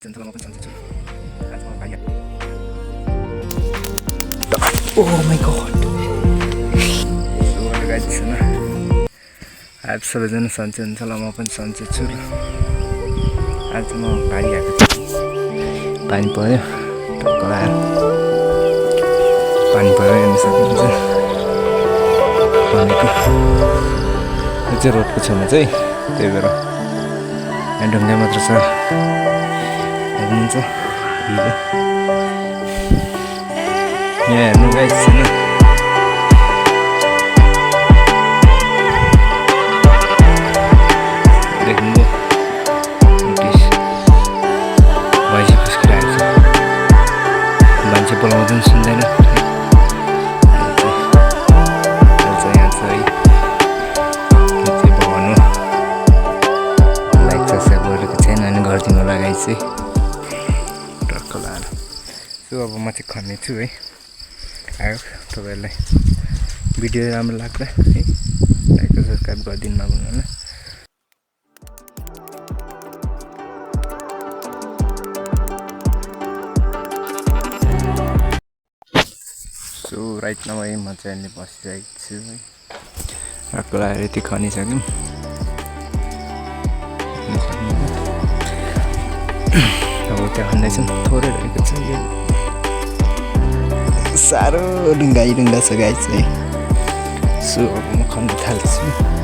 जनतामा पनि सन्चै छु आज म भाइ oh my god so guys सुन आज सबैजना सन्चै हुन्छ होला म पनि सन्चै छु र आज म भाइ आएको छु पानी पर्यो टक्क आयो पानी पर्यो हेर्न सक्नुहुन्छ भनेको यो चाहिँ रोडको छेउमा चाहिँ त्यही भएर यहाँ ढुङ्गा मात्र छ हेर्नुहुन्छ यहाँ हेर्नु गाइस छैन देख्नुभयो नोटिस भैँसी फुस्किरहेको छ मान्छे बोलाउँदा पनि सुन्दैन यहाँ छ है यो चाहिँ भवन हो लाइक सब्सक्राइब गरेको छैन अनि गरिदिनु होला गाइस चाहिँ टक्क लाएर सो अब म चाहिँ खन्ने छु है आयो तपाईँहरूलाई भिडियो राम्रो लाग्दा है लाइक र सब्सक्राइब गरिदिनु नभन्नु होला सो राइट नाउ है म चाहिँ अहिले बसिरहेको छु है टक्क लाएर यति खनिसक्यौँ अब त्यहाँ खन्दैछौँ थोरै रहेको छ यो साह्रो ढुङ्गा छ गाइस है सो अब म खन्न थाल्छु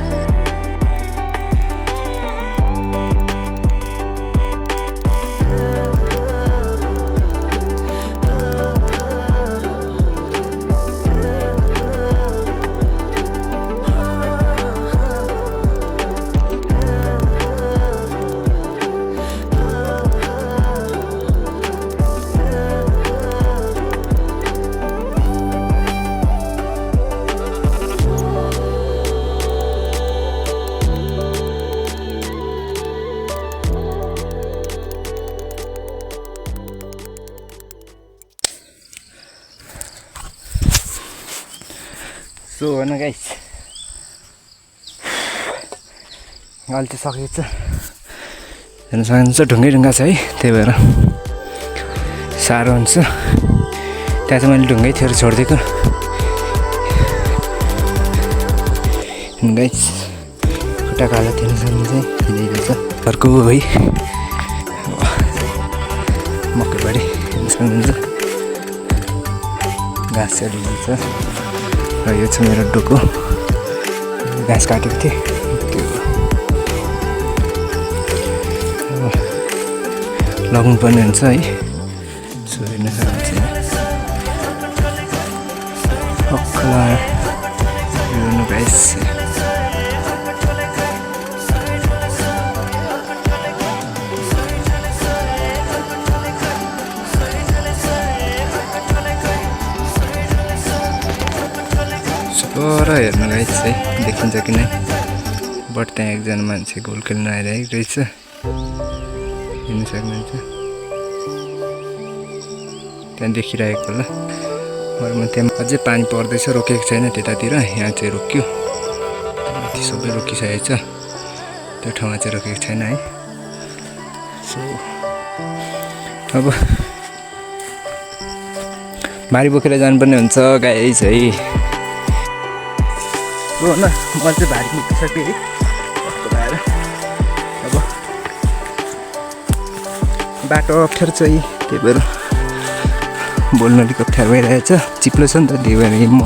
सो होइन गाइस अहिले चाहिँ सकेको छ हेर्न सक्नुहुन्छ ढुङ्गा छ है त्यही भएर साह्रो हुन्छ त्यहाँ चाहिँ मैले ढुङ्गै थियो छोडिदिएको गाइस खुट्टाको हालत हेर्न सक्नुहुन्छ हिँडिरहेको छ अर्को है मकैबारी हेर्न सक्नुहुन्छ घाँस चलिरहेको छ र यो छ मेरो डोको घाँस काटेको थिएँ लगाउनु पर्ने हुन्छ है सो हेर्न सक्नुहुन्छ गाइस पर हेर्नु गाइस है देखिन्छ कि नै बट त्यहाँ एकजना मान्छे गोल खेल्न आइरहेको रहेछ हेर्नु सक्नुहुन्छ त्यहाँ देखिरहेको होला म त्यहाँ अझै पानी पर्दैछ रोकेको छैन त्यतातिर यहाँ चाहिँ रोक्यो सबै रोकिसकेको छ त्यो ठाउँमा चाहिँ रोकेको छैन है सो अब भारी बोकेर जानुपर्ने हुन्छ गाइस है हो न म चाहिँ भारी मुकिसकेँ है कस्तो भएर अब बाटो अप्ठ्यारो छ है त्यही भएर बोल्न अलिक अप्ठ्यारो भइरहेछ चिप्लो छ नि त त्यही भएर म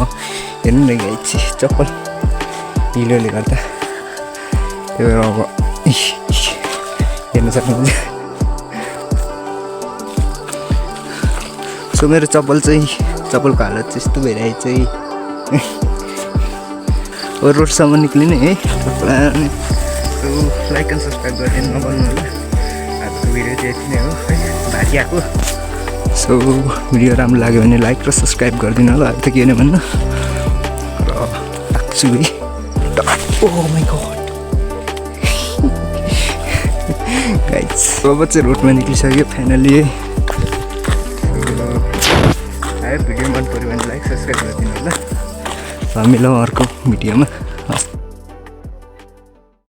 हेर्नु न गाइस चप्पल हिलोले गर्दा त्यही भएर अब हेर्न सक्नुहुन्छ सो मेरो चप्पलको हालत चाहिँ यस्तो भइरहेछ है रोडसम्म निक्लिने है लाइक एन्ड सब्सक्राइब गरिदिनु नभन्नु होला आजको भिडियो चाहिँ यति नै हो है भारी आएको सो भिडियो राम्रो लाग्यो भने लाइक र सब्सक्राइब गरिदिनु होला अहिले त के भन्नु र राख्छु है ओह माय गॉड गाइस अब चाहिँ रोडमा निक्लिसक्यो फाइनली है आयो भिडियो मन पऱ्यो भने लाइक सब्सक्राइब गरिदिनु होला मिलाउँ अर्को भिडियोमा